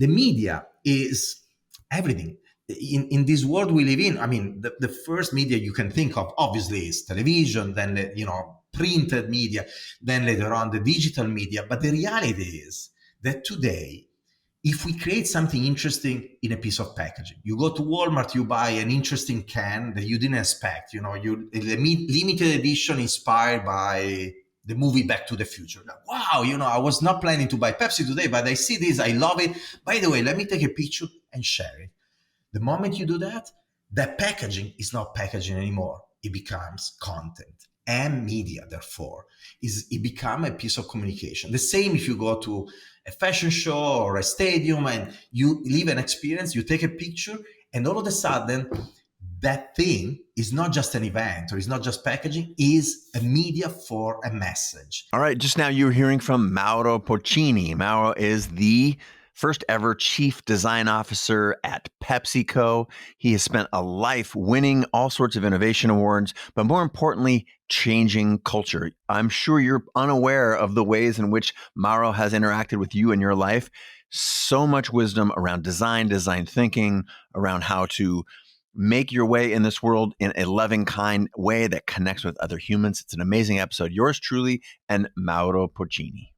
The media is everything. In this world we live in, I mean, the first media you can think of obviously is television, then printed media, then later on the digital media. But the reality is that today, if we create something interesting in a piece of packaging, you go to Walmart, you buy an interesting can that you didn't expect, limited edition inspired by the movie Back to the Future. Like, wow, I was not planning to buy Pepsi today, but I see this, I love it. By the way, let me take a picture and share it. The moment you do that, that packaging is not packaging anymore. It becomes content and media, therefore. It becomes a piece of communication. The same if you go to a fashion show or a stadium and you live an experience, you take a picture, and all of a sudden, that thing is not just an event or it's not just packaging, is a media for a message. All right, just now you were hearing from Mauro Porcini. Mauro is the first ever chief design officer at PepsiCo. He has spent a life winning all sorts of innovation awards, but more importantly, changing culture. I'm sure you're unaware of the ways in which Mauro has interacted with you in your life. So much wisdom around design thinking, around how to make your way in this world in a loving, kind way that connects with other humans. It's an amazing episode. Yours truly and Mauro Porcini.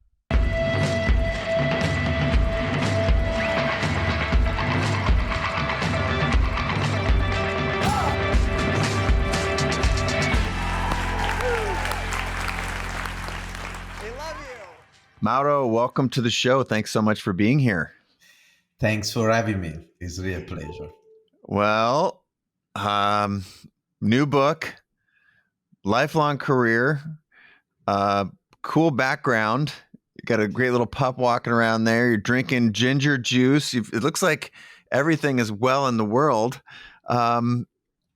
Mauro, welcome to the show. Thanks so much for being here. Thanks for having me. It's really a pleasure. Well, new book, lifelong career, cool background. You got a great little pup walking around there. You're drinking ginger juice. It looks like everything is well in the world.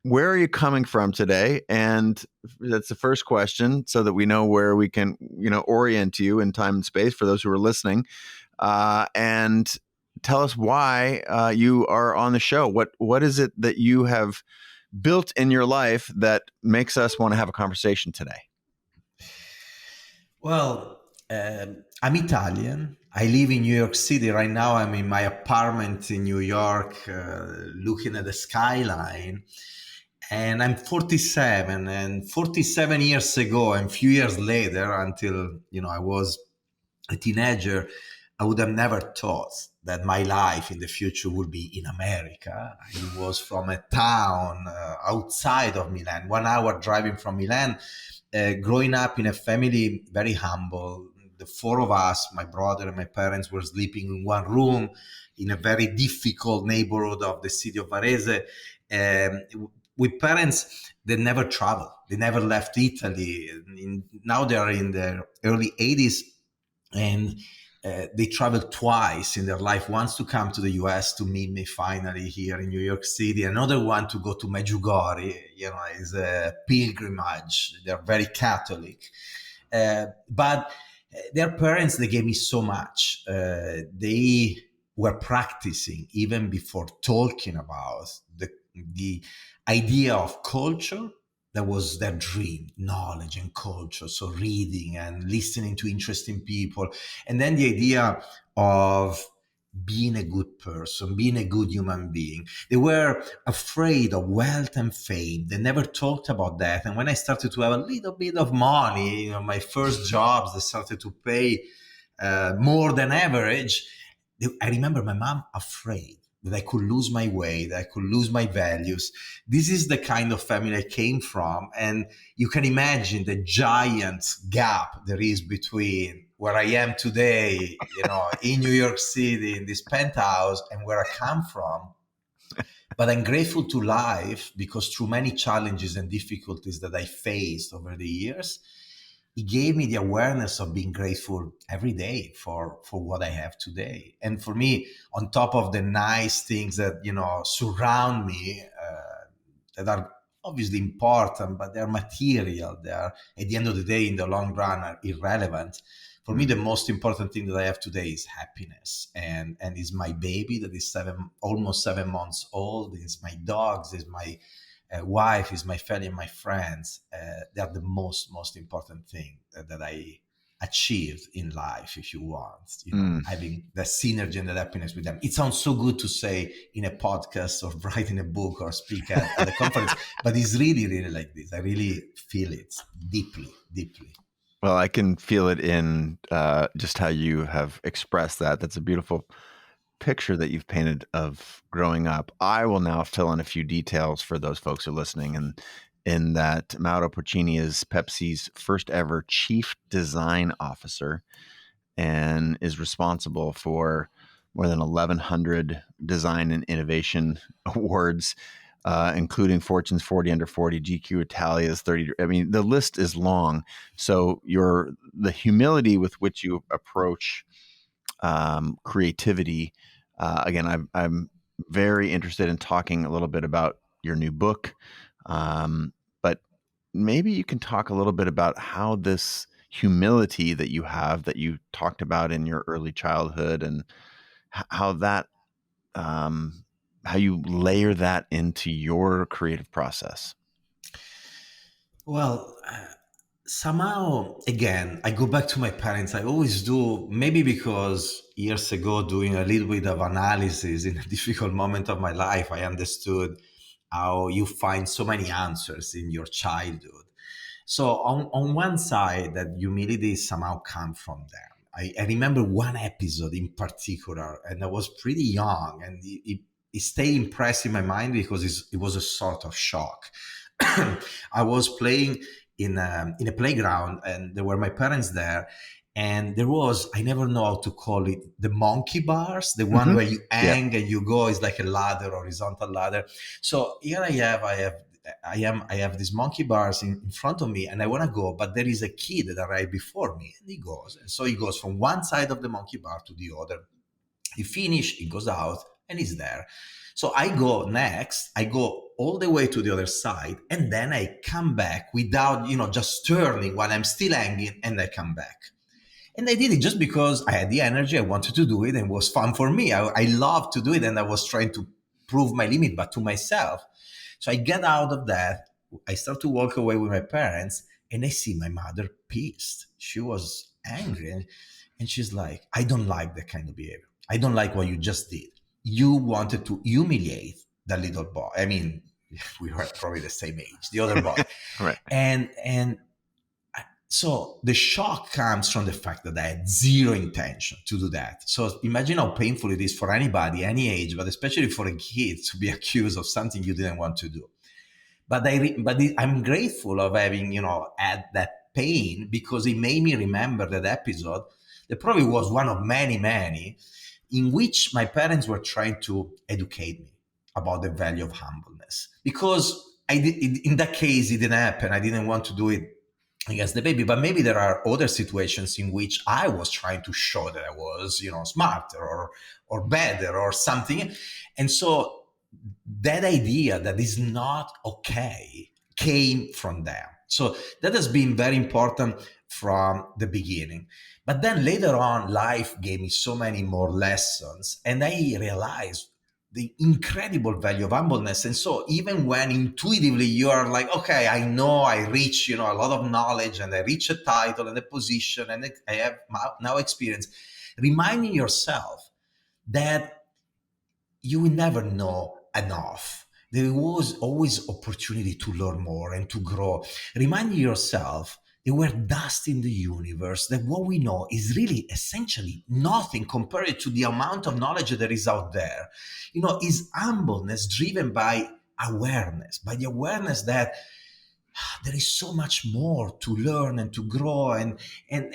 Where are you coming from today? And that's the first question, so that we know where we can, orient you in time and space for those who are listening. And tell us why you are on the show. What is it that you have built in your life that makes us want to have a conversation today? Well, I'm Italian. I live in New York City. Right now, I'm in my apartment in New York, looking at the skyline. And I'm 47, and 47 years ago, and a few years later, until, I was a teenager, I would have never thought that my life in the future would be in America. I was from a town outside of Milan, 1 hour driving from Milan, growing up in a family very humble. The four of us, my brother and my parents, were sleeping in one room in a very difficult neighborhood of the city of Varese. With parents that never traveled. They never left Italy. Now they are in their early 80s, and they traveled twice in their life. Once to come to the US to meet me finally here in New York City. Another one to go to Medjugorje, is a pilgrimage. They're very Catholic. But their parents, they gave me so much. They were practicing even before talking about the idea of culture. That was their dream, knowledge and culture. So reading and listening to interesting people. And then the idea of being a good person, being a good human being. They were afraid of wealth and fame. They never talked about that. And when I started to have a little bit of money, my first jobs, they started to pay more than average. I remember my mom afraid that I could lose my way, that I could lose my values. This is the kind of family I came from. And you can imagine the giant gap there is between where I am today, in New York City, in this penthouse, and where I come from. But I'm grateful to life because through many challenges and difficulties that I faced over the years, it gave me the awareness of being grateful every day for what I have today. And for me, on top of the nice things that, surround me, that are obviously important, but they're material. They're, at the end of the day, in the long run, are irrelevant. For me, the most important thing that I have today is happiness. And is my baby that is almost 7 months old. It's my dogs, it's my wife, is my family, and my friends. They're the most important thing that I achieved in life, if you want, Mm. having the synergy and the happiness with them. It sounds so good to say in a podcast or writing a book or speak at a conference, but it's really, really like this. I really feel it deeply, deeply. Well, I can feel it in just how you have expressed that. That's a beautiful picture that you've painted of growing up. I will now fill in a few details for those folks who are listening, and in that Mauro Porcini is Pepsi's first ever chief design officer and is responsible for more than 1,100 design and innovation awards, including Fortune's 40 Under 40, GQ Italia's 30. I mean, the list is long. So the humility with which you approach creativity. Again, I'm very interested in talking a little bit about your new book, but maybe you can talk a little bit about how this humility that you have, that you talked about in your early childhood, and how that how you layer that into your creative process. Well, somehow, again, I go back to my parents. I always do, maybe because years ago, doing a little bit of analysis in a difficult moment of my life, I understood how you find so many answers in your childhood. So on one side, that humility somehow comes from them. I remember one episode in particular, and I was pretty young, and it stayed impressed in my mind because it was a sort of shock. I was playing in a playground, and there were my parents there, and there was, I never know how to call it, the monkey bars, the one where you Yeah. hang and you go. It's like a ladder, horizontal ladder. So here I have these monkey bars in front of me, and I want to go, but there is a kid that arrived before me, and he goes, and so he goes from one side of the monkey bar to the other. He finished, he goes out, and he's there. So I go next, I go all the way to the other side, and then I come back without, just turning while I'm still hanging, and I come back. And I did it just because I had the energy, I wanted to do it, and it was fun for me. I loved to do it, and I was trying to prove my limit, but to myself. So I get out of that, I start to walk away with my parents, and I see my mother pissed. She was angry, and she's like, I don't like that kind of behavior. I don't like what you just did. You wanted to humiliate the little boy. I mean, we were probably the same age, the other boy. Right. And so the shock comes from the fact that I had zero intention to do that. So imagine how painful it is for anybody, any age, but especially for a kid to be accused of something you didn't want to do. But I'm grateful of having, had that pain, because it made me remember that episode that probably was one of many, many, in which my parents were trying to educate me about the value of humbleness. Because in that case, it didn't happen. I didn't want to do it against the baby, but maybe there are other situations in which I was trying to show that I was, smarter or better or something. And so that idea that is not okay came from them. So that has been very important from the beginning. But then later on, life gave me so many more lessons, and I realized the incredible value of humbleness. And so even when intuitively you are like, okay, I know I reach, a lot of knowledge, and I reach a title and a position, and I have now experience, reminding yourself that you will never know enough. There was always opportunity to learn more and to grow. Reminding yourself that we're dust in the universe, that what we know is really essentially nothing compared to the amount of knowledge that is out there. Is humbleness driven by awareness, by the awareness that there is so much more to learn and to grow. And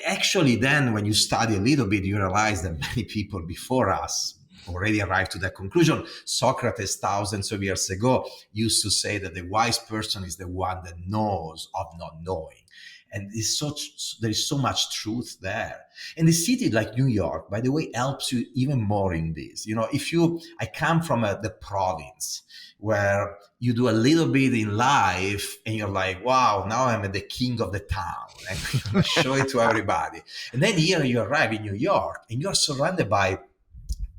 actually then when you study a little bit, you realize that many people before us already arrived to that conclusion. Socrates, thousands of years ago, used to say that the wise person is the one that knows of not knowing. And there is so much truth there. And a city like New York, by the way, helps you even more in this. I come from the province, where you do a little bit in life and you're like, wow, now I'm the king of the town, and you're going to show it to everybody. And then here you arrive in New York and you're surrounded by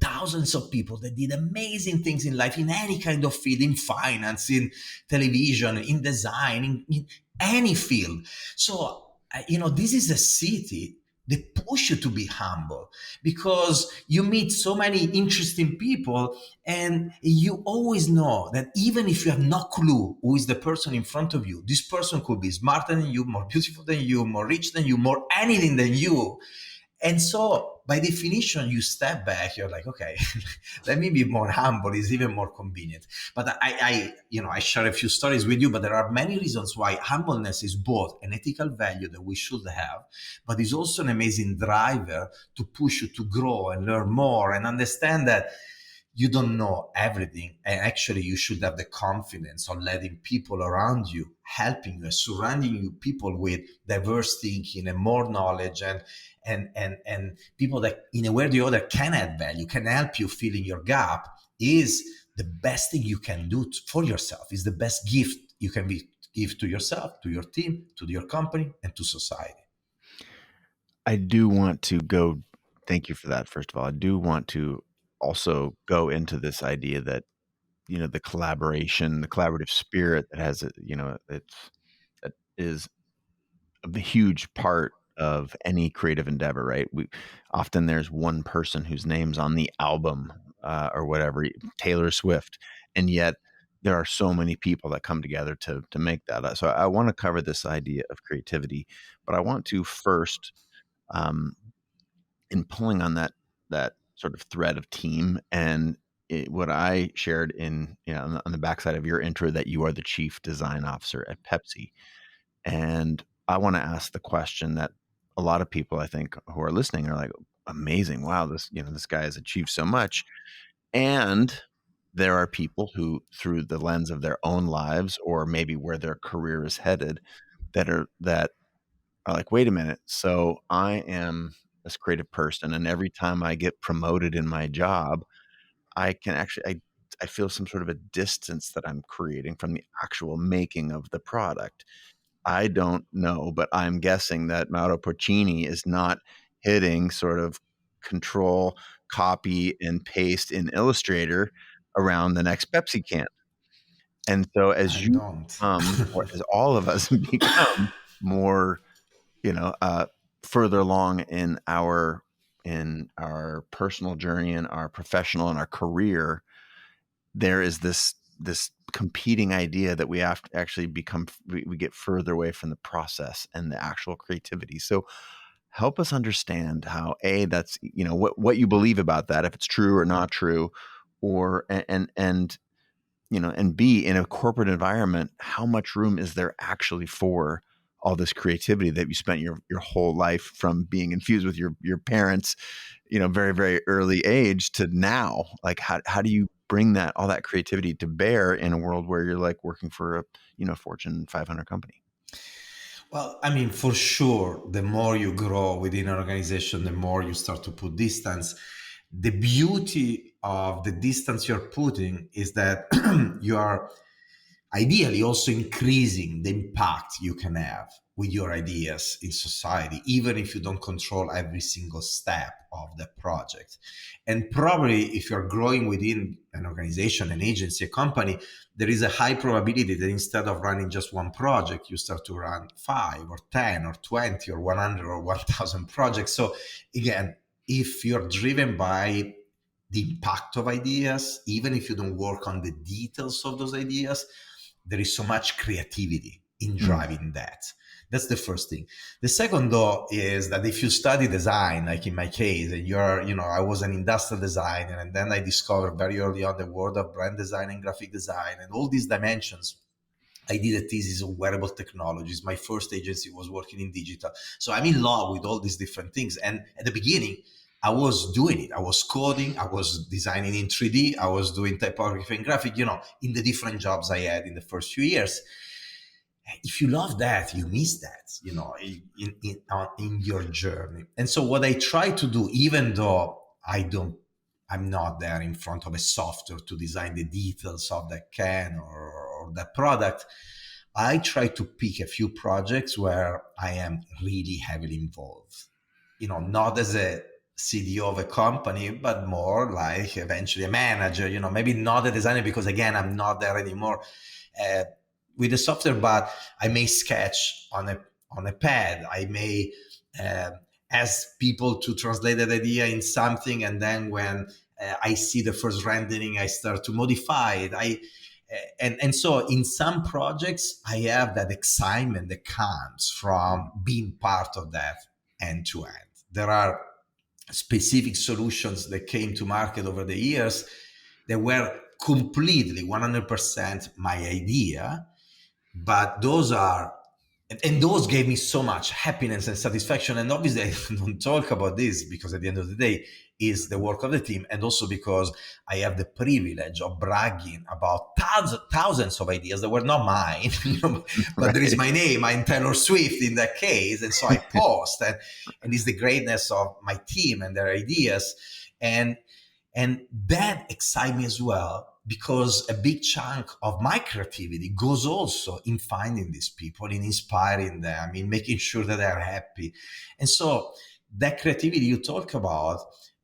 thousands of people that did amazing things in life, in any kind of field, in finance, in television, in design, in any field. So, this is a city they push you to be humble because you meet so many interesting people, and you always know that even if you have no clue who is the person in front of you, this person could be smarter than you, more beautiful than you, more rich than you, more anything than you. And so, by definition, you step back. You're like, okay, let me be more humble. It's even more convenient. But I share a few stories with you. But there are many reasons why humbleness is both an ethical value that we should have, but is also an amazing driver to push you to grow and learn more and understand that you don't know everything, and actually you should have the confidence of letting people around you helping you and surrounding you people with diverse thinking and more knowledge, and people that in a way or the other can add value, can help you fill in your gap, is the best thing you can do for yourself, is the best gift you can give to yourself, to your team, to your company, and to society. I do want to go. Thank you for that. First of all, I do want to also go into this idea that the collaboration, the collaborative spirit that has that is a huge part of any creative endeavor, right? We often there's one person whose name's on the album or whatever, Taylor Swift, and yet there are so many people that come together to make that. So I want to cover this idea of creativity, but I want to first, um, in pulling on that sort of thread of team and what I shared in on the backside of your intro, that you are the chief design officer at Pepsi. And I want to ask the question that a lot of people, I think, who are listening are like, amazing. Wow, this guy has achieved so much. And there are people who, through the lens of their own lives or maybe where their career is headed, that are like, wait a minute. So I am this creative person, and every time I get promoted in my job, I can actually I feel some sort of a distance that I'm creating from the actual making of the product. I don't know, but I'm guessing that Mauro Porcini is not hitting sort of control, copy, and paste in Illustrator around the next Pepsi can. And so as I you don't. become, or as all of us become more, you know, uh, further along in our personal journey and our professional and our career, there is this competing idea that we have to actually we get further away from the process and the actual creativity. So help us understand how that's what you believe about that, if it's true or not true, or and B, in a corporate environment, how much room is there actually for all this creativity that you spent your whole life, from being infused with your parents, very, very early age, to now? Like, how do you bring all that creativity to bear in a world where you're like working for a, Fortune 500 company? Well, I mean, for sure, the more you grow within an organization, the more you start to put distance. The beauty of the distance you're putting is that you are ideally also increasing the impact you can have with your ideas in society, even if you don't control every single step of the project. And probably if you're growing within an organization, an agency, a company, there is a high probability that instead of running just one project, you start to run 5 or 10 or 20 or 100 or 1,000 projects. So again, if you're driven by the impact of ideas, even if you don't work on the details of those ideas, there is so much creativity in driving that. That's the first thing. The second, though, is that if you study design, like in my case, and I was an industrial designer, and then I discovered very early on the world of brand design and graphic design and all these dimensions. I did a thesis on wearable technologies. My first agency was working in digital. So I'm in love with all these different things. And at the beginning, I was doing it. I was coding. I was designing in 3D. I was doing typography and graphic, in the different jobs I had in the first few years. If you love that, you miss that, in your journey. And so what I try to do, even though I'm not there in front of a software to design the details of that can or that product, I try to pick a few projects where I am really heavily involved. Not as a CDO of a company, but more like eventually a manager, maybe not a designer, because again, I'm not there anymore. Uh, with the software, but I may sketch on a pad. I may uh, ask people to translate that idea in something, and then when I see the first rendering, I start to modify it. And so in some projects, I have that excitement that comes from being part of that end to end. There are specific solutions that came to market over the years that were completely 100% my idea, but those are, and those gave me so much happiness and satisfaction. And obviously I don't talk about this because at the end of the day is the work of the team, and also because I have the privilege of bragging about thousands of ideas that were not mine, but there is Right. my name, I'm Taylor Swift in that case, and so I post, and it's the greatness of my team and their ideas. And and that excites me as well, because a big chunk of my creativity goes also in finding these people, in inspiring them, in making sure that they're happy. And so that creativity you talk about,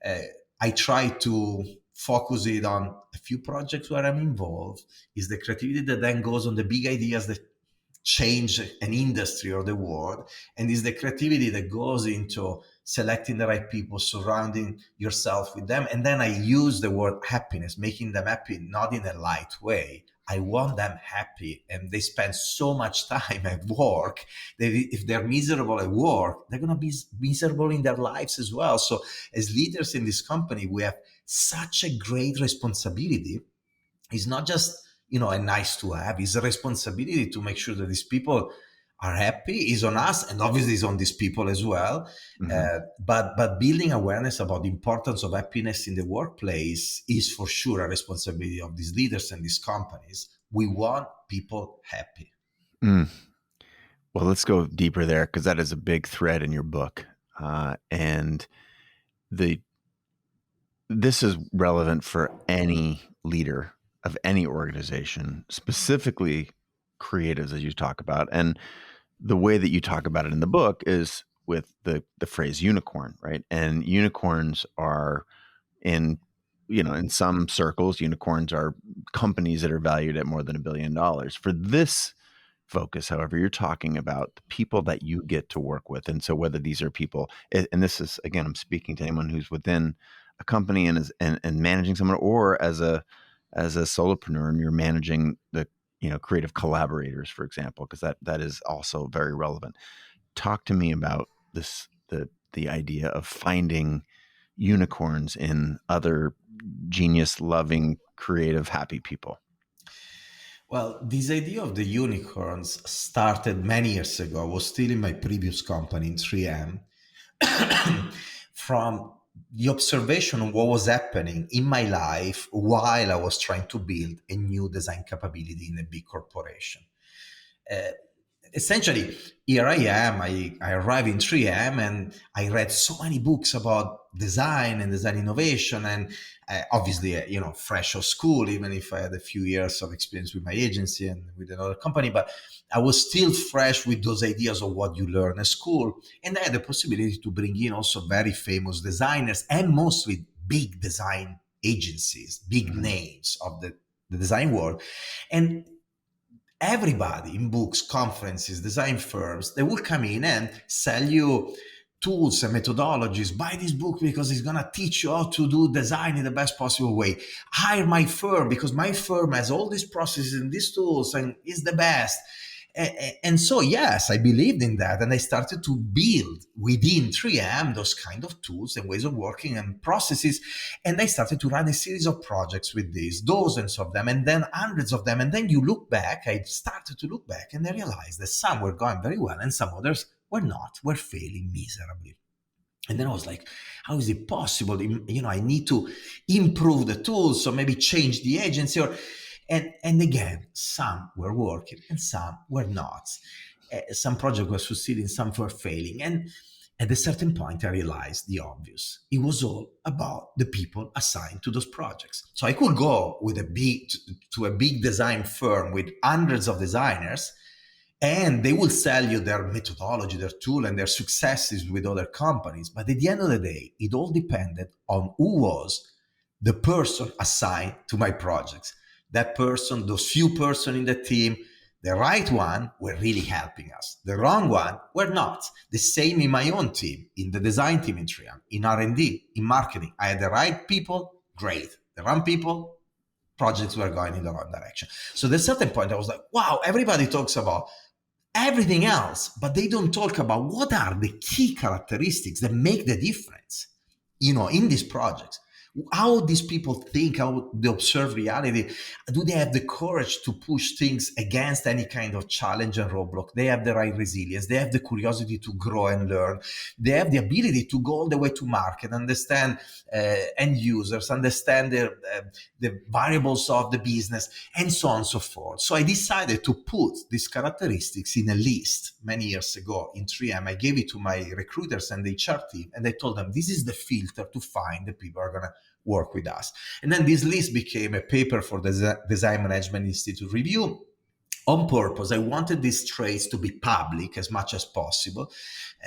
uh, I try to focus it on a few projects where I'm involved, is the creativity that then goes on the big ideas that change an industry or the world, and is the creativity that goes into selecting the right people, surrounding yourself with them. And then I use the word happiness, making them happy, not in a light way. I want them happy, and they spend so much time at work that if they're miserable at work, they're going to be miserable in their lives as well. So as leaders in this company, we have such a great responsibility. It's not just a nice to have, it's a responsibility to make sure that these people are happy. Is on us, and obviously is on these people as well. Mhm. But building awareness about the importance of happiness in the workplace is for sure a responsibility of these leaders and these companies. We want people happy. Mm. Well, let's go deeper there, because that is a big thread in your book, and the this is relevant for any leader of any organization, specifically creatives, as you talk about. And the way that you talk about it in the book is with the phrase unicorn, right? And unicorns are in in some circles, unicorns are companies that are valued at more than $1 billion. For this focus, however, you're talking about the people that you get to work with. And so whether these are people, and this is, again, I'm speaking to anyone who's within a company and is and managing someone, or as a solopreneur and you're managing the creative collaborators, for example, because that is also very relevant. Talk to me about this, the idea of finding unicorns in other genius loving, creative, happy people. Well, this idea of the unicorns started many years ago. I was still in my previous company in 3M, from the observation of what was happening in my life while I was trying to build a new design capability in a big corporation. Uh, Essentially, here I am. I arrived in 3M, and I read so many books about design and design innovation. And obviously, fresh of school, even if I had a few years of experience with my agency and with another company, but I was still fresh with those ideas of what you learn at school. And I had the possibility to bring in also very famous designers, and mostly big design agencies, big Mhm. names of the design world. And everybody in books, conferences, design firms, they will come in and sell you tools and methodologies. Buy this book because it's going to teach you how to do design in the best possible way. Hire my firm because my firm has all these processes and these tools and is the best. And so, yes, I believed in that. And I started to build within 3M those kind of tools and ways of working and processes. And I started to run a series of projects with these, dozens of them, and then hundreds of them. And then you look back, I started to look back, and I realized that some were going very well and some others were not, were failing miserably. And then I was like, how is it possible? I need to improve the tools, so maybe change the agency. And again, some were working and some were not. Some projects were succeeding, some were failing. And at a certain point, I realized the obvious. It was all about the people assigned to those projects. So I could go with to a big design firm with hundreds of designers, and they will sell you their methodology, their tool, and their successes with other companies. But at the end of the day, it all depended on who was the person assigned to my projects. That person, those few person in the team, The right one were really helping us. The wrong one were not. The same in my own team, in the design team in 3M, in R&D, in marketing. I had the right people, great. The wrong people, projects were going in the wrong direction. So at a certain point, I was like, wow, everybody talks about everything else, but they don't talk about what are the key characteristics that make the difference, in these projects. How these people think, how they observe reality. Do they have the courage to push things against any kind of challenge and roadblock? They have the right resilience. They have the curiosity to grow and learn. They have the ability to go all the way to market, understand end users, understand the variables of the business, and so on and so forth. So I decided to put these characteristics in a list many years ago in 3M. I gave it to my recruiters and the HR team, and I told them, this is the filter to find the people who are going to work with us. And then this list became a paper for the Design Management Institute review. On purpose, I wanted these traits to be public as much as possible,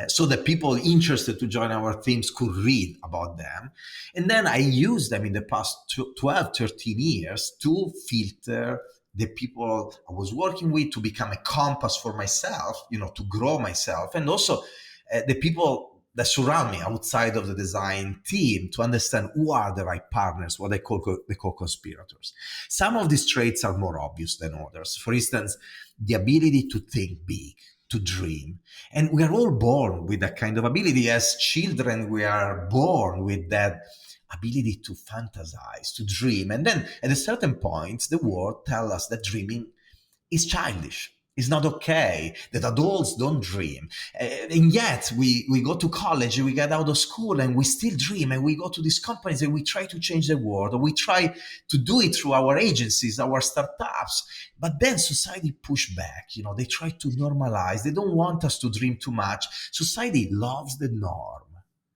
so that people interested to join our teams could read about them. And then I used them in the past 12, 13 years to filter the people I was working with, to become a compass for myself, to grow myself, and also the people that surround me outside of the design team, to understand who are the right partners, what they call the co-conspirators. Some of these traits are more obvious than others. For instance, the ability to think big, to dream. And we are all born with that kind of ability. As children, we are born with that ability to fantasize, to dream. And then at a certain point, the world tells us that dreaming is childish. It's not okay that adults don't dream. And yet we go to college, we get out of school, and we still dream, and we go to these companies and we try to change the world, or we try to do it through our agencies, our startups. But then society push back. They try to normalize. They don't want us to dream too much. Society loves the norm.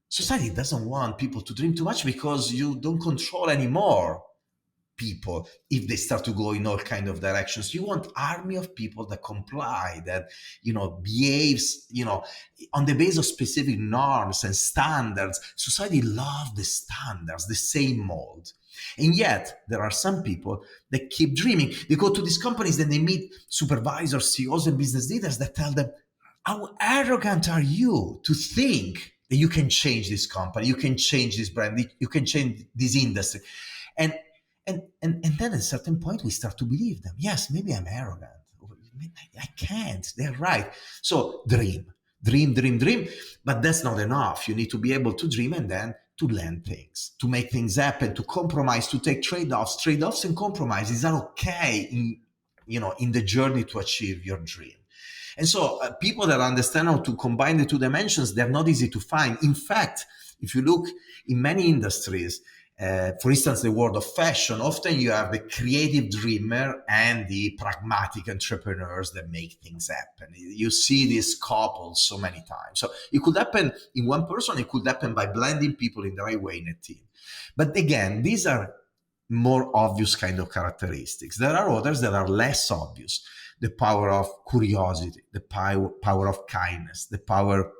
Society doesn't want people to dream too much because you don't control anymore people if they start to go in all kind of directions. You want army of people that comply, that behaves on the basis of specific norms and standards. Society loves the standards, the same mold. And yet there are some people that keep dreaming. They go to these companies, then they meet supervisors, CEOs, and business leaders that tell them, how arrogant are you to think that you can change this company, you can change this brand, you can change this industry. And then at a certain point, we start to believe them. Yes, maybe I'm arrogant. I can't. They're right. So dream. But that's not enough. You need to be able to dream and then to learn things, to make things happen, to compromise, to take trade-offs. Trade-offs and compromises are okay in the journey to achieve your dream. And so people that understand how to combine the two dimensions, they're not easy to find. In fact, if you look in many industries, for instance, the world of fashion, often you have the creative dreamer and the pragmatic entrepreneurs that make things happen. You see these couples so many times. So it could happen in one person, it could happen by blending people in the right way in a team. But again, these are more obvious kind of characteristics. There are others that are less obvious. The power of curiosity, the power of kindness, the power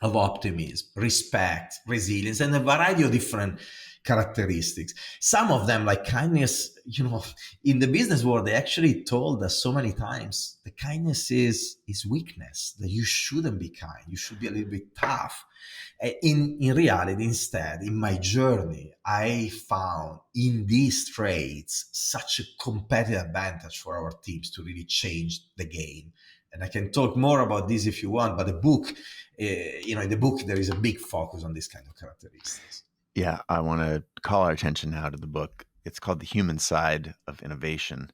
of optimism, respect, resilience, and a variety of different characteristics. Some of them, like kindness, in the business world, they actually told us so many times the kindness is weakness, that you shouldn't be kind. You should be a little bit tough. In reality, instead, in my journey, I found in these traits such a competitive advantage for our teams to really change the game. And I can talk more about this if you want, but the book, in the book, there is a big focus on this kind of characteristics. Yeah, I want to call our attention now to the book. It's called The Human Side of Innovation.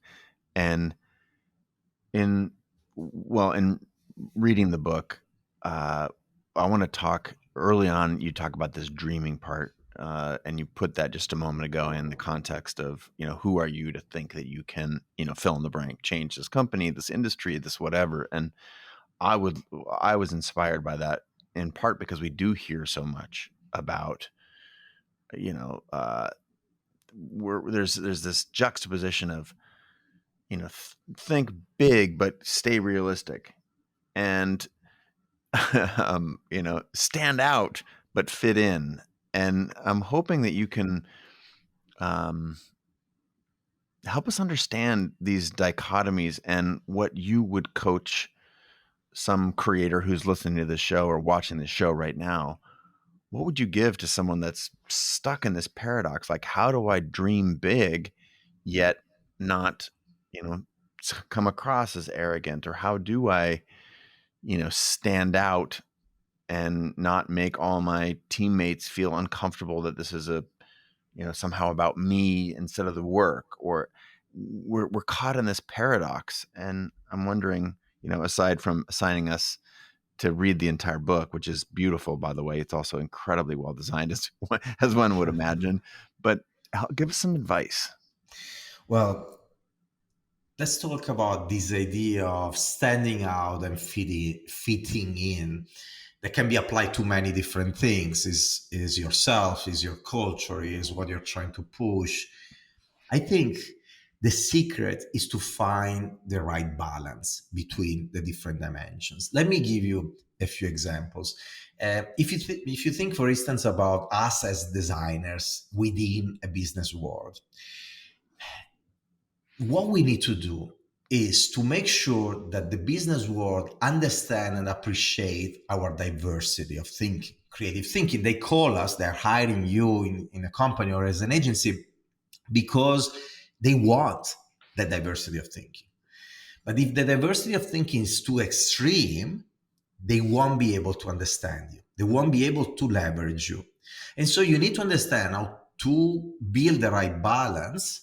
And in reading the book, I want to talk early on. You talk about this dreaming part, and you put that just a moment ago in the context of, who are you to think that you can, fill in the blank, change this company, this industry, this whatever. And I was inspired by that in part because we do hear so much about, there's this juxtaposition of, think big but stay realistic, and stand out but fit in. And I'm hoping that you can help us understand these dichotomies and what you would coach some creator who's listening to this show or watching this show right now. What would you give to someone that's stuck in this paradox? Like, how do I dream big yet not, come across as arrogant? Or how do I, stand out and not make all my teammates feel uncomfortable that this is somehow about me instead of the work? Or we're caught in this paradox. And I'm wondering, aside from assigning us to read the entire book, which is beautiful, by the way, it's also incredibly well designed, as one would imagine. But give us some advice. Well, let's talk about this idea of standing out and fitting in that can be applied to many different things. Is yourself, is your culture, is what you're trying to push. I think the secret is to find the right balance between the different dimensions. Let me give you a few examples. If you think, for instance, about us as designers within a business world, what we need to do is to make sure that the business world understand and appreciate our diversity of thinking, creative thinking. They call us, they're hiring you in a company or as an agency because they want that diversity of thinking. But if the diversity of thinking is too extreme, they won't be able to understand you. They won't be able to leverage you. And so you need to understand how to build the right balance.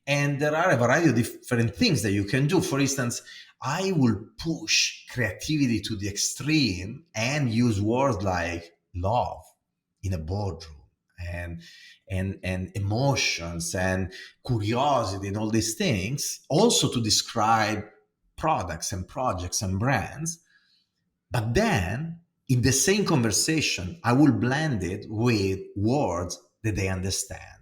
And there are a variety of different things that you can do. For instance, I will push creativity to the extreme and use words like love in a boardroom and and emotions and curiosity and all these things, also to describe products and projects and brands. But then in the same conversation, I will blend it with words that they understand,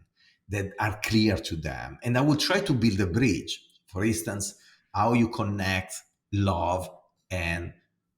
that are clear to them. And I will try to build a bridge. For instance, how you connect love and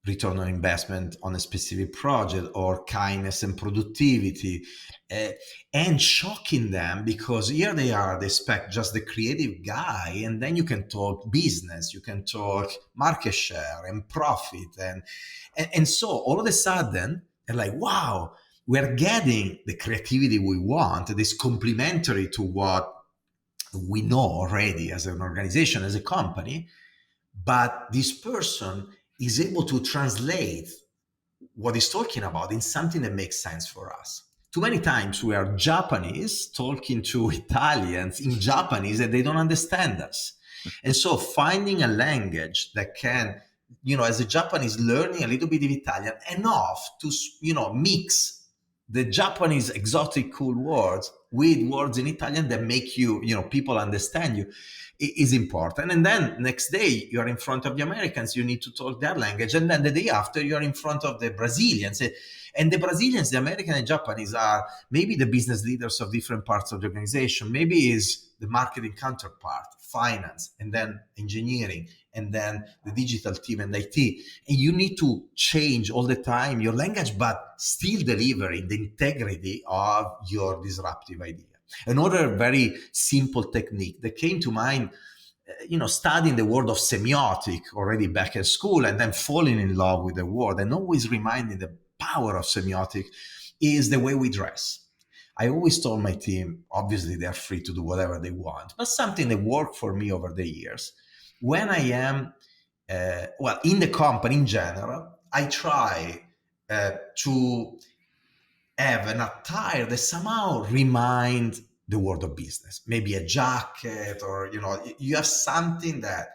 return on investment on a specific project, or kindness and productivity, uh, and shocking them, because here they are, they expect just the creative guy, and then you can talk business, you can talk market share and profit, and so all of a sudden they're like, wow, we're getting the creativity we want that is complementary to what we know already as an organization, as a company. But this person is able to translate what he's talking about in something that makes sense for us. Too many times we are Japanese talking to Italians in Japanese and they don't understand us. And so finding a language that can, as a Japanese, learning a little bit of Italian enough to, mix the Japanese exotic cool words with words in Italian that make you, people understand you, is important. And then next day you're in front of the Americans, you need to talk their language. And then the day after you're in front of the Brazilians. And the Brazilians, the American and Japanese are maybe the business leaders of different parts of the organization. Maybe is the marketing counterpart, finance, and then engineering, and then the digital team and IT. And you need to change all the time your language, but still delivering the integrity of your disruptive idea. Another very simple technique that came to mind, studying the word of semiotic already back at school and then falling in love with the word and always reminding the power of semiotic, is the way we dress. I always told my team, obviously they're free to do whatever they want, but something that worked for me over the years. When I am, in the company in general, I try to have an attire that somehow remind the world of business. Maybe a jacket, or you have something that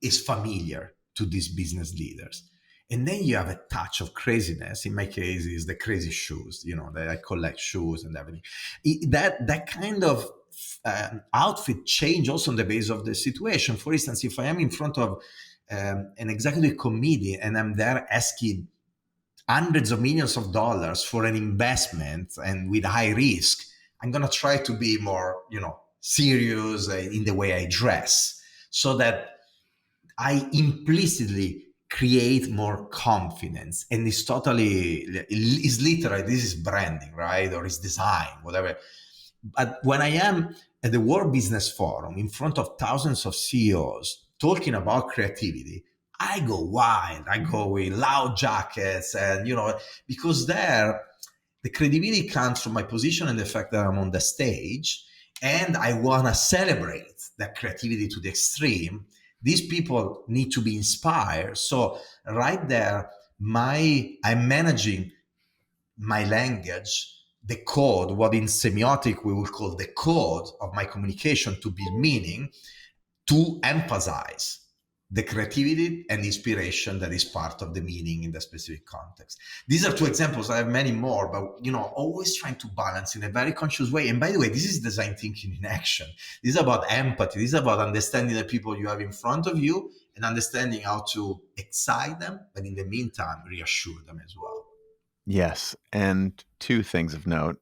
is familiar to these business leaders. And then you have a touch of craziness. In my case, is the crazy shoes. That I collect shoes and everything. That kind of outfit change also on the base of the situation. For instance, if I am in front of an executive committee and I'm there asking hundreds of millions of dollars for an investment and with high risk, I'm going to try to be more, serious in the way I dress, so that I implicitly create more confidence. And it's literally, this is branding, right? Or it's design, whatever. But when I am at the World Business Forum in front of thousands of CEOs talking about creativity, I go wild. I go with loud jackets, and because there the credibility comes from my position and the fact that I'm on the stage, and I want to celebrate that creativity to the extreme. These people need to be inspired. So right there, I'm managing my language, the code, what in semiotic we would call the code of my communication to build meaning, to emphasize the creativity and inspiration that is part of the meaning in the specific context. These are two examples. I have many more, but always trying to balance in a very conscious way. And by the way, this is design thinking in action. This is about empathy. This is about understanding the people you have in front of you and understanding how to excite them, but in the meantime, reassure them as well. Yes. And two things of note.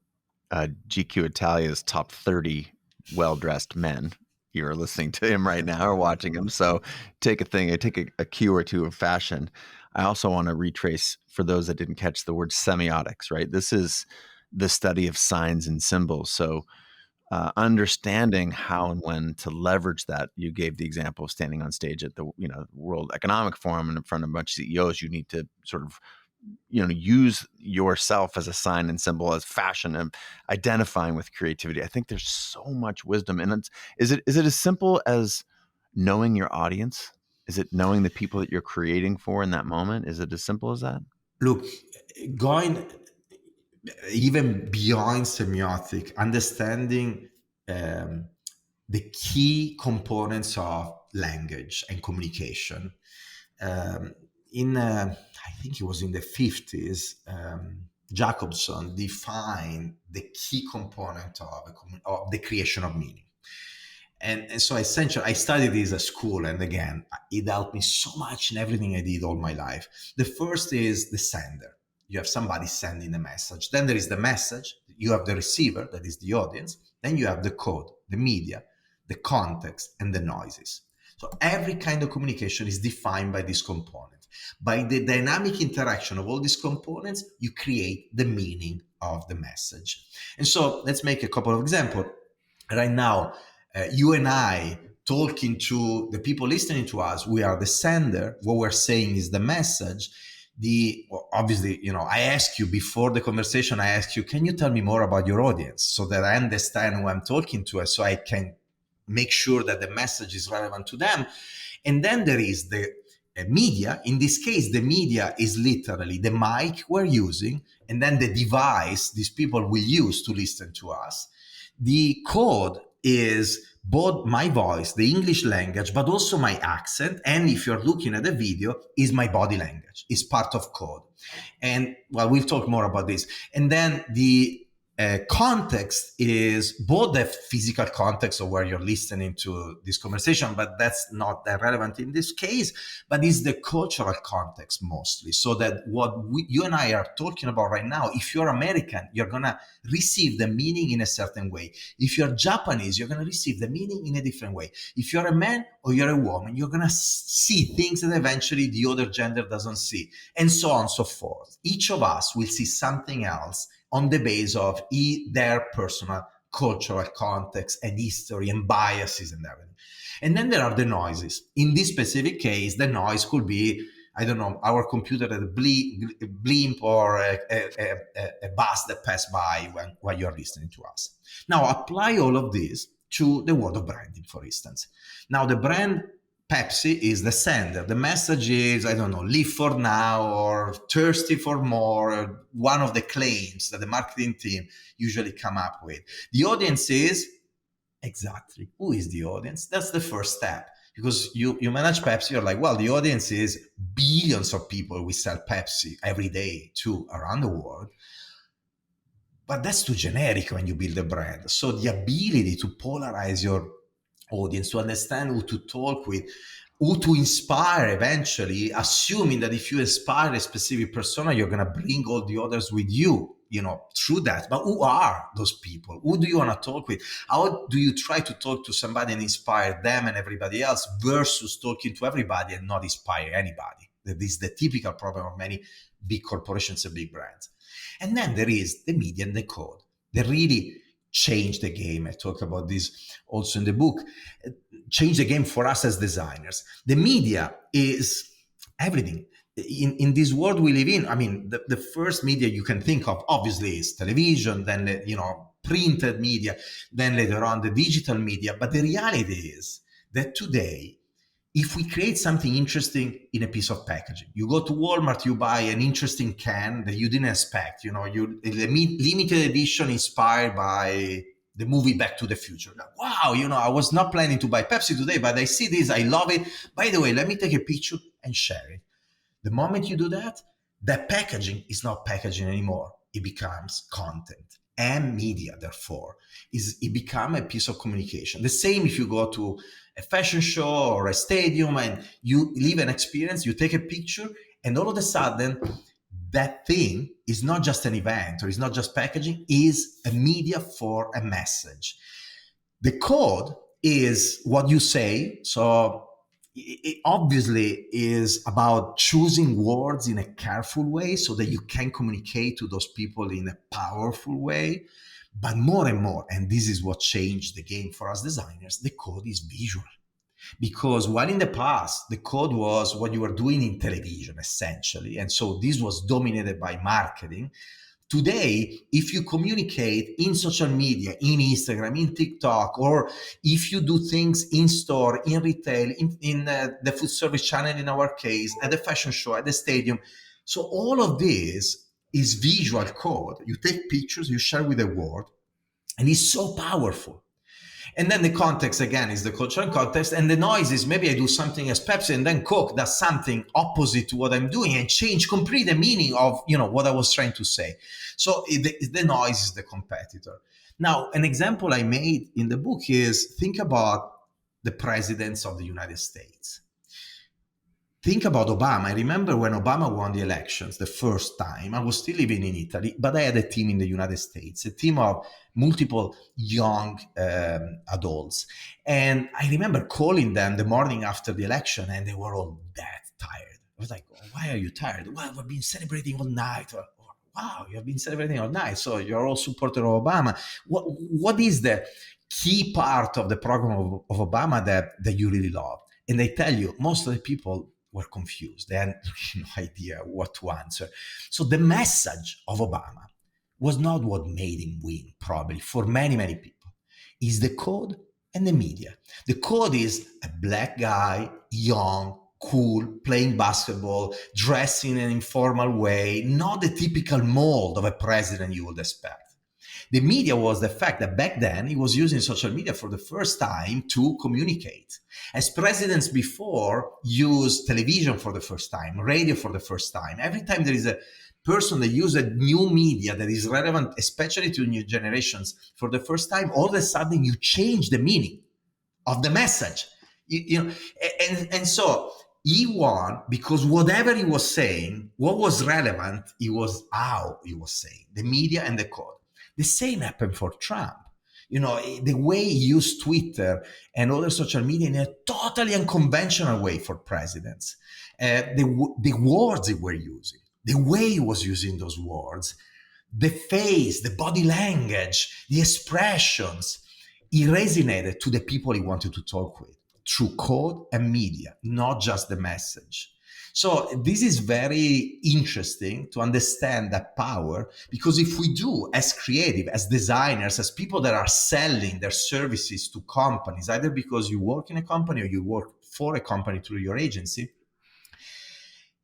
GQ Italia's top 30 well-dressed men. You're listening to him right now or watching him. So take a cue or two of fashion. I also want to retrace, for those that didn't catch the word, semiotics, right? This is the study of signs and symbols. So understanding how and when to leverage that. You gave the example of standing on stage at the World Economic Forum and in front of a bunch of CEOs. You need to sort of use yourself as a sign and symbol, as fashion, and identifying with creativity. I think there's so much wisdom, and is it as simple as knowing your audience? Is it knowing the people that you're creating for in that moment? Is it as simple as that? Look, going even beyond semiotic, understanding the key components of language and communication. I think it was in the 50s, Jacobson defined the key component of the creation of meaning. And so essentially, I studied this at school, and again, it helped me so much in everything I did all my life. The first is the sender. You have somebody sending a message. Then there is the message. You have the receiver, that is the audience. Then you have the code, the media, the context, and the noises. So every kind of communication is defined by this component. By the dynamic interaction of all these components, you create the meaning of the message. And so let's make a couple of examples. Right now, you and I talking to the people listening to us, we are the sender. What we're saying is the message. Obviously, I ask you before the conversation, I ask you, can you tell me more about your audience so that I understand who I'm talking to, so I can make sure that the message is relevant to them. And then there is the media. In this case, the media is literally the mic we're using, and then the device these people will use to listen to us. The code is both my voice, the English language, but also my accent. And if you're looking at the video, is my body language. It's part of code. And we'll talk more about this. And then the context is both the physical context of where you're listening to this conversation, but that's not that relevant in this case, but is the cultural context mostly. So that what you and I are talking about right now, if you're American, you're going to receive the meaning in a certain way. If you're Japanese, you're going to receive the meaning in a different way. If you're a man or you're a woman, you're going to see things that eventually the other gender doesn't see, and so on and so forth. Each of us will see something else on the base of their personal cultural context and history and biases and everything. And then there are the noises. In this specific case, the noise could be, I don't know, our computer at a blimp or a bus that passed by while you're listening to us. Now, apply all of this to the world of branding, for instance. Now, the brand Pepsi is the sender. The message is, I don't know, live for now or thirsty for more, one of the claims that the marketing team usually come up with. The audience is, exactly, who is the audience? That's the first step. Because you manage Pepsi, you're like, well, the audience is billions of people we sell Pepsi every day to around the world. But that's too generic when you build a brand. So the ability to polarize your audience, to understand who to talk with, who to inspire eventually, assuming that if you inspire a specific persona, you're going to bring all the others with you, through that. But who are those people? Who do you want to talk with? How do you try to talk to somebody and inspire them and everybody else versus talking to everybody and not inspire anybody? That is the typical problem of many big corporations and big brands. And then there is the media and the code. They really changed the game. I talk about this also in the book. Change the game for us as designers. The media is everything. In this world we live in, I mean, the first media you can think of obviously is television, then printed media, then later on the digital media. But the reality is that today, if we create something interesting in a piece of packaging, you go to Walmart, you buy an interesting can that you didn't expect, limited edition inspired by the movie Back to the Future. Like, wow, I was not planning to buy Pepsi today, but I see this, I love it. By the way, let me take a picture and share it. The moment you do that, that packaging is not packaging anymore. It becomes content. And media, therefore, it becomes a piece of communication. The same if you go to a fashion show or a stadium and you live an experience, you take a picture, and all of a sudden, that thing is not just an event or it's not just packaging, is a media for a message. The code is what you say. So it obviously is about choosing words in a careful way so that you can communicate to those people in a powerful way. But more and more, and this is what changed the game for us designers, the code is visual. Because while in the past, the code was what you were doing in television, essentially, and so this was dominated by marketing. Today, if you communicate in social media, in Instagram, in TikTok, or if you do things in store, in retail, in the food service channel in our case, at the fashion show, at the stadium, so all of this is visual code. You take pictures, you share with the world, and it's so powerful. And then the context, again, is the cultural context. And the noise is maybe I do something as Pepsi and then Coke does something opposite to what I'm doing and change completely the meaning of, what I was trying to say. So the noise is the competitor. Now, an example I made in the book is think about the presidents of the United States. Think about Obama. I remember when Obama won the elections the first time, I was still living in Italy, but I had a team in the United States, a team of multiple young adults. And I remember calling them the morning after the election and they were all that tired. I was like, why are you tired? Well, we've been celebrating all night. Wow, you have been celebrating all night. So you're all supporter of Obama. What is the key part of the program of Obama that you really love? And they tell you, most of the people were confused. They had no idea what to answer. So the message of Obama was not what made him win, probably, for many, many people. It's the code and the media. The code is a black guy, young, cool, playing basketball, dressed in an informal way, not the typical mold of a president you would expect. The media was the fact that back then he was using social media for the first time to communicate. As presidents before used television for the first time, radio for the first time. Every time there is a person that uses a new media that is relevant, especially to new generations, for the first time, all of a sudden you change the meaning of the message. And so he won because whatever he was saying, what was relevant, it was how he was saying, the media and the code. The same happened for Trump. The way he used Twitter and other social media in a totally unconventional way for presidents. The words they were using, the way he was using those words, the face, the body language, the expressions, he resonated to the people he wanted to talk with through code and media, not just the message. So this is very interesting to understand that power, because if we do, as creative, as designers, as people that are selling their services to companies, either because you work in a company or you work for a company through your agency,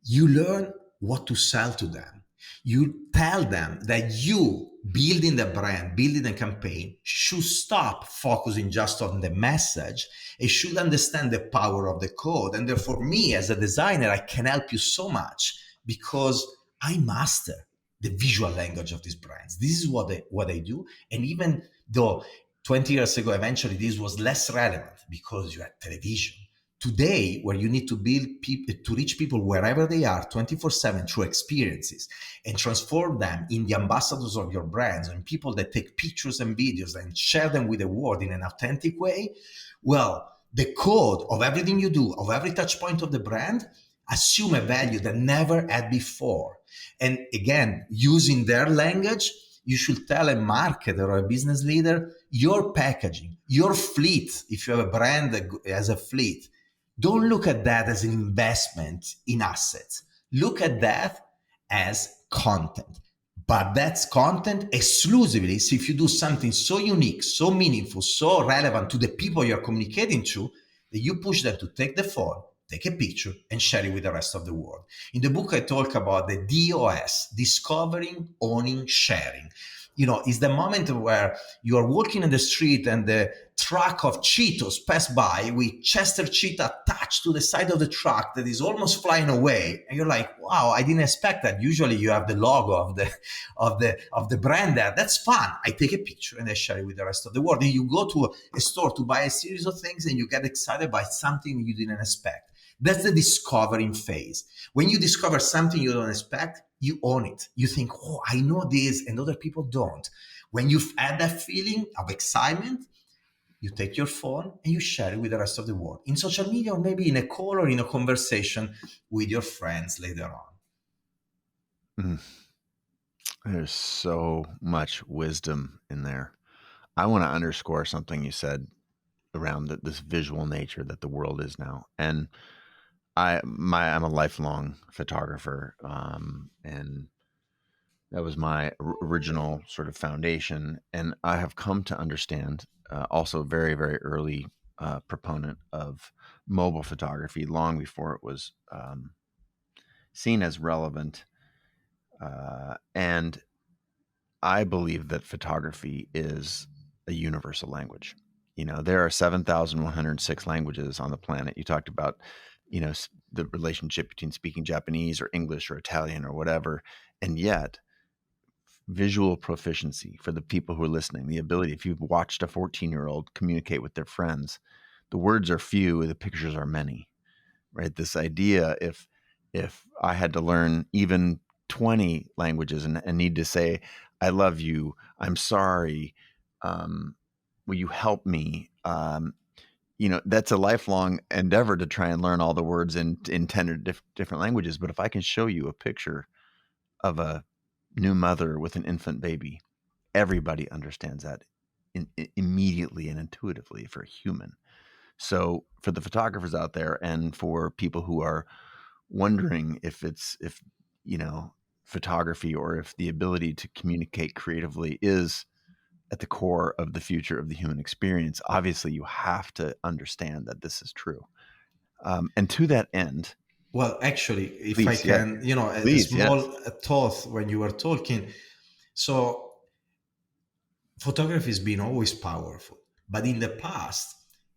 you learn what to sell to them. You tell them that you, building the brand, building the campaign, should stop focusing just on the message. It should understand the power of the code. And therefore, me as a designer, I can help you so much because I master the visual language of these brands. This is what I do. And even though 20 years ago, eventually this was less relevant because you had television, today, where you need to build people to reach people wherever they are 24/7 through experiences and transform them in the ambassadors of your brands and people that take pictures and videos and share them with the world in an authentic way, well, the code of everything you do, of every touch point of the brand, assume a value that never had before. And again, using their language, You should tell a marketer or a business leader, your packaging, your fleet, if you have a brand that has a fleet, don't look at that as an investment in assets. Look at that as content. But that's content exclusively. So if you do something so unique, so meaningful, so relevant to the people you're communicating to, that you push them to take the phone, take a picture, and share it with the rest of the world. In the book, I talk about the DOS, discovering, owning, sharing. It's the moment where you are walking in the street and the truck of Cheetos pass by with Chester Cheetah attached to the side of the truck that is almost flying away, and you're like, "Wow, I didn't expect that." Usually, you have the logo of the brand there. That's fun. I take a picture and I share it with the rest of the world. And you go to a store to buy a series of things, and you get excited by something you didn't expect. That's the discovering phase. When you discover something you don't expect, you own it. You think, "Oh, I know this," and other people don't. When you've had that feeling of excitement, you take your phone and you share it with the rest of the world in social media, or maybe in a call or in a conversation with your friends later on. Mm. There's so much wisdom in there. I want to underscore something you said around this visual nature that the world is now. And I'm a lifelong photographer, and that was my original sort of foundation. And I have come to understand, also very, very early proponent of mobile photography, long before it was seen as relevant. And I believe that photography is a universal language. There are 7,106 languages on the planet. You talked about, the relationship between speaking Japanese or English or Italian or whatever. And yet, visual proficiency for the people who are listening, the ability, if you've watched a 14-year-old communicate with their friends, the words are few, the pictures are many, right? This idea, if I had to learn even 20 languages and need to say, "I love you, I'm sorry, will you help me?" That's a lifelong endeavor to try and learn all the words in 10 different languages. But if I can show you a picture of a new mother with an infant baby, everybody understands that immediately and intuitively for a human. So for the photographers out there, and for people who are wondering if photography, or if the ability to communicate creatively is at the core of the future of the human experience, obviously you have to understand that this is true. And to that end, Well, actually, if I please, yeah, can, a please, small yes. thought when you were talking. So photography has been always powerful, but in the past,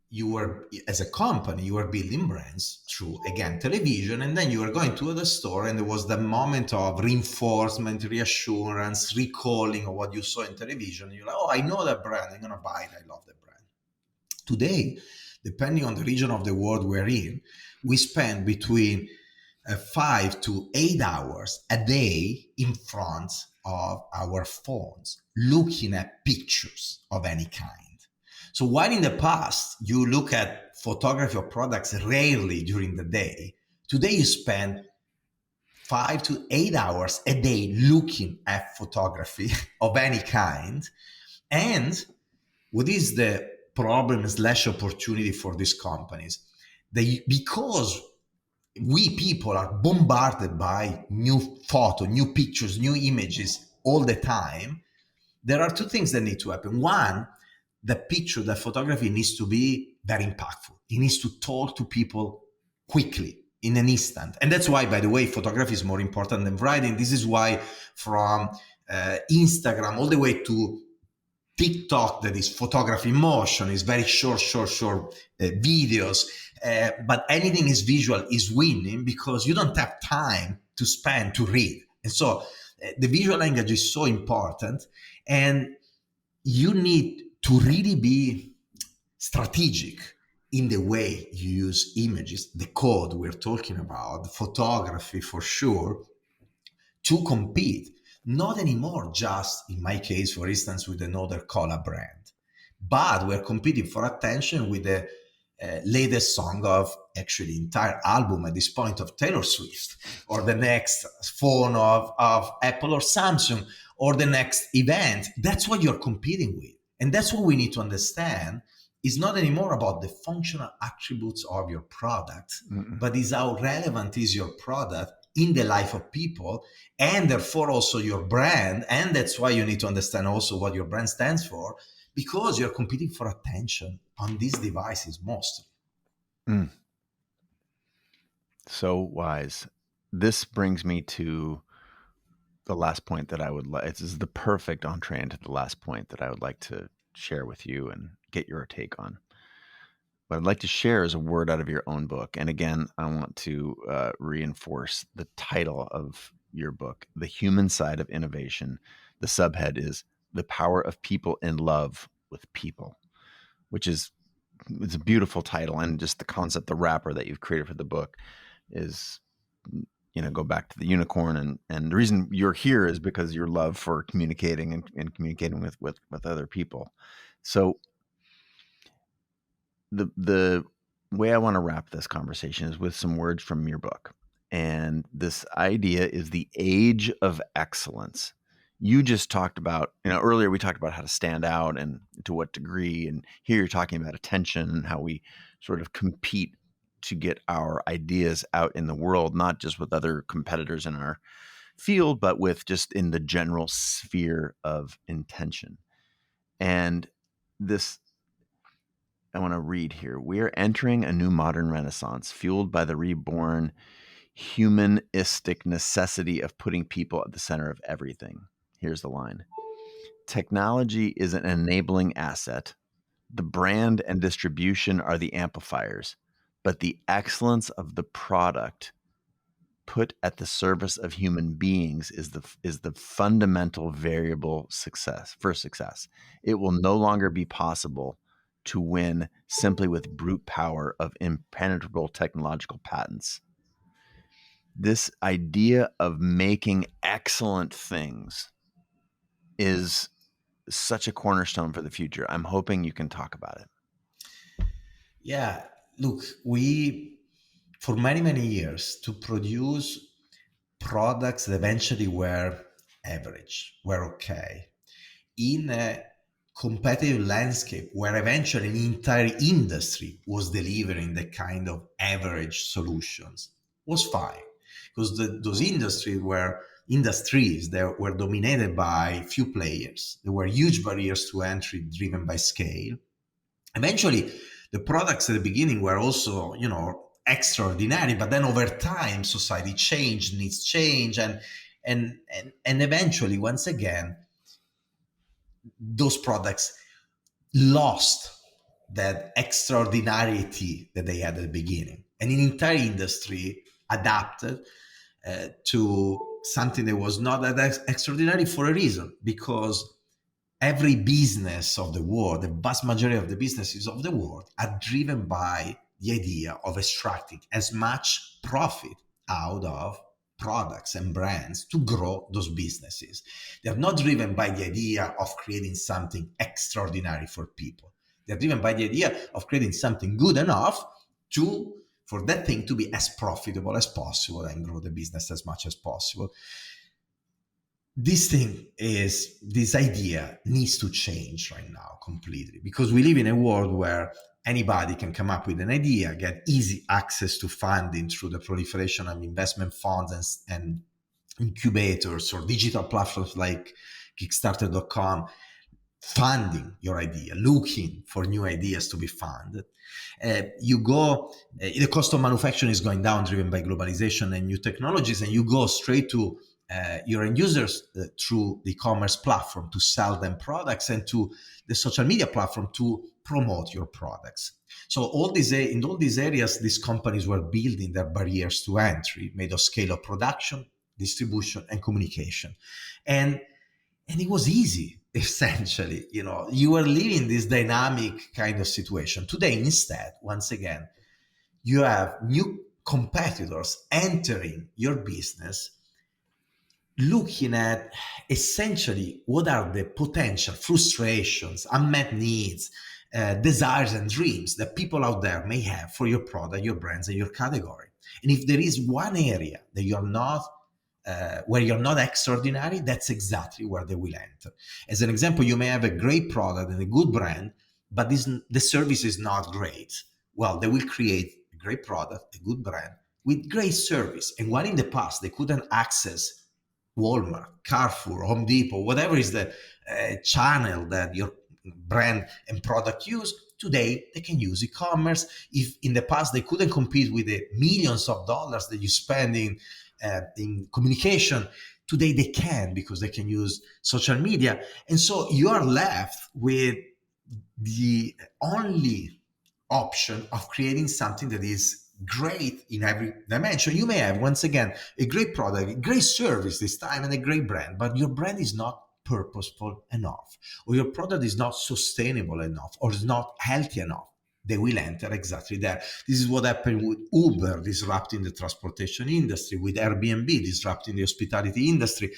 you were, as a company, you were building brands through, again, television, and then you were going to the store, and there was the moment of reinforcement, reassurance, recalling of what you saw in television. You're like, "Oh, I know that brand, I'm going to buy it, I love that brand." Today, depending on the region of the world we're in, we spend between 5 to 8 hours a day in front of our phones looking at pictures of any kind. So while in the past you look at photography of products rarely during the day, today you spend 5 to 8 hours a day looking at photography of any kind. And what is the problem / opportunity for these companies? Because we people are bombarded by new photo, new pictures, new images all the time, there are two things that need to happen. One, the photography needs to be very impactful. It needs to talk to people quickly, in an instant. And that's why, by the way, photography is more important than writing. This is why from Instagram all the way to TikTok, that is photography in motion, is very short videos. But anything is visual is winning, because you don't have time to spend to read. And so the visual language is so important, and you need to really be strategic in the way you use images, the code we're talking about, photography for sure, to compete. Not anymore just, in my case, for instance, with another cola brand, but we're competing for attention with the latest song of actually entire album at this point of Taylor Swift, or the next phone of Apple or Samsung, or the next event. That's what you're competing with. And that's what we need to understand. It's not anymore about the functional attributes of your product, but is how relevant is your product in the life of people, and therefore also your brand. And that's why you need to understand also what your brand stands for, because you're competing for attention on these devices mostly. So wise. This brings me to the last point that I would like. This is the perfect entree into the last point that I would like to share with you and get your take on. What I'd like to share is a word out of your own book. And again, I want to reinforce the title of your book, The Human Side of Innovation. The subhead is The Power of People in Love with People, which is, it's a beautiful title. And just the concept, the wrapper that you've created for the book is, go back to the unicorn. And the reason you're here is because your love for communicating and communicating with other people. So the way I want to wrap this conversation is with some words from your book. And this idea is the age of excellence. You just talked about, earlier we talked about how to stand out and to what degree. And here you're talking about attention and how we sort of compete to get our ideas out in the world, not just with other competitors in our field, but with just in the general sphere of intention. And this, I want to read here. We are entering a new modern renaissance fueled by the reborn humanistic necessity of putting people at the center of everything. Here's the line. Technology is an enabling asset. The brand and distribution are the amplifiers, but the excellence of the product put at the service of human beings is the fundamental variable for success. It will no longer be possible to win simply with brute power of impenetrable technological patents. This idea of making excellent things is such a cornerstone for the future. I'm hoping you can talk about it. Yeah, look, we, for many, many years, to produce products that eventually were average, were okay, in a competitive landscape where eventually an entire industry was delivering the kind of average solutions, was fine, because those industries that were dominated by few players. There were huge barriers to entry driven by scale. Eventually the products at the beginning were also extraordinary, but then over time society changed, needs change, and eventually once again those products lost that extraordinarity that they had at the beginning. And an entire industry adapted to something that was not that extraordinary for a reason, because every business of the world, the vast majority of the businesses of the world, are driven by the idea of extracting as much profit out of products and brands to grow those businesses. They're not driven by the idea of creating something extraordinary for people. They're driven by the idea of creating something good enough for that thing to be as profitable as possible and grow the business as much as possible. This idea needs to change right now completely, because we live in a world where anybody can come up with an idea, get easy access to funding through the proliferation of investment funds and incubators or digital platforms like Kickstarter.com, funding your idea, looking for new ideas to be funded. The cost of manufacturing is going down, driven by globalization and new technologies, and you go straight to your end users through the e-commerce platform to sell them products, and to the social media platform to promote your products. So in all these areas, these companies were building their barriers to entry, made of scale of production, distribution, and communication. And it was easy, essentially. You were living this dynamic kind of situation. Today, instead, once again, you have new competitors entering your business, looking at essentially what are the potential frustrations, unmet needs, desires and dreams that people out there may have for your product, your brands, and your category. And if there is one area that you're not where you're not extraordinary, that's exactly where they will enter. As an example, you may have a great product and a good brand, but the service is not great. Well, they will create a great product, a good brand with great service. And while in the past they couldn't access Walmart, Carrefour, Home Depot, whatever is the channel that your brand and product use, today they can use e-commerce. If in the past they couldn't compete with the millions of dollars that you spend in communication, today they can, because they can use social media. And so you are left with the only option of creating something that is great in every dimension. You may have, once again, a great product, a great service this time, and a great brand, but your brand is not purposeful enough, or your product is not sustainable enough, or is not healthy enough. They will enter exactly there. This is what happened with Uber disrupting the transportation industry, with Airbnb disrupting the hospitality industry.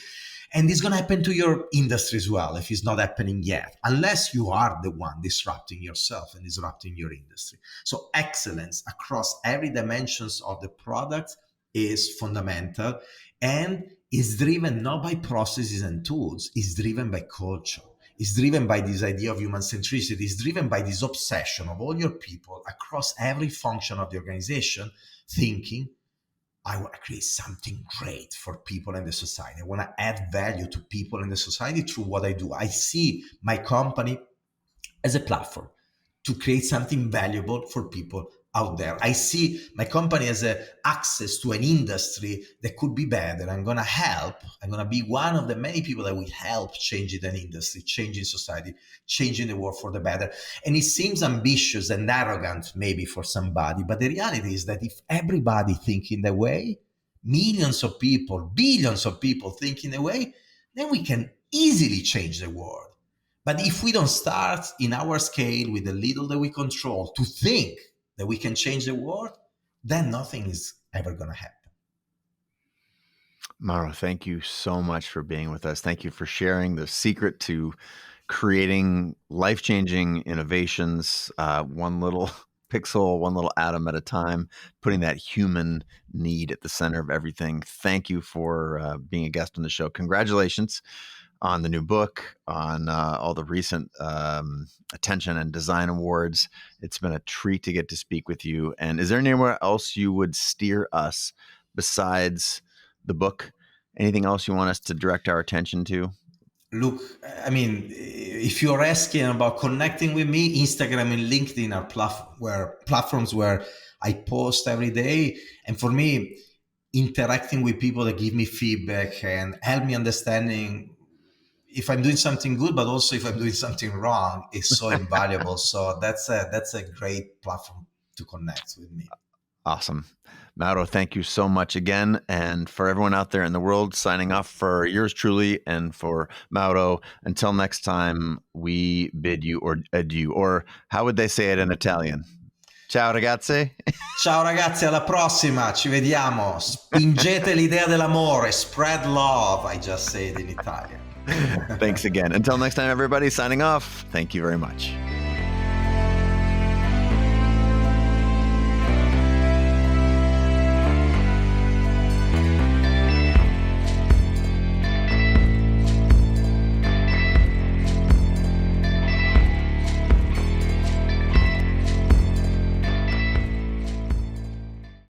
And it's going to happen to your industry as well, if it's not happening yet, unless you are the one disrupting yourself and disrupting your industry. So excellence across every dimensions of the product is fundamental, and is driven not by processes and tools, it's driven by culture. It's driven by this idea of human centricity. It's driven by this obsession of all your people across every function of the organization, thinking, I want to create something great for people in the society. I want to add value to people in the society through what I do. I see my company as a platform to create something valuable for people out there. I see my company as a access to an industry that could be better. I'm going to help. I'm going to be one of the many people that will help changing an industry, changing society, changing the world for the better. And it seems ambitious and arrogant maybe for somebody, but the reality is that if everybody think in the way, millions of people, billions of people think in the way, then we can easily change the world. But if we don't start in our scale with the little that we control to think that we can change the world, then nothing is ever going to happen. Mauro, thank you so much for being with us. Thank you for sharing the secret to creating life-changing innovations, one little pixel, one little atom at a time, putting that human need at the center of everything. Thank you for being a guest on the show. Congratulations on the new book, on all the recent attention and design awards. It's been a treat to get to speak with you. And is there anywhere else you would steer us besides the book? Anything else you want us to direct our attention to? Look, I mean, if you're asking about connecting with me, Instagram and LinkedIn are platforms where I post every day. And for me, interacting with people that give me feedback and help me understanding if I'm doing something good, but also if I'm doing something wrong, is so invaluable. So that's a great platform to connect with me. Awesome. Mauro, thank you so much again. And for everyone out there in the world, signing off for yours truly and for Mauro, until next time, we bid you or adieu. Or how would they say it in Italian? Ciao ragazzi. Ciao ragazzi, alla prossima, ci vediamo. Spingete l'idea dell'amore, spread love, I just said in Italian. Thanks again. Until next time, everybody, signing off. Thank you very much.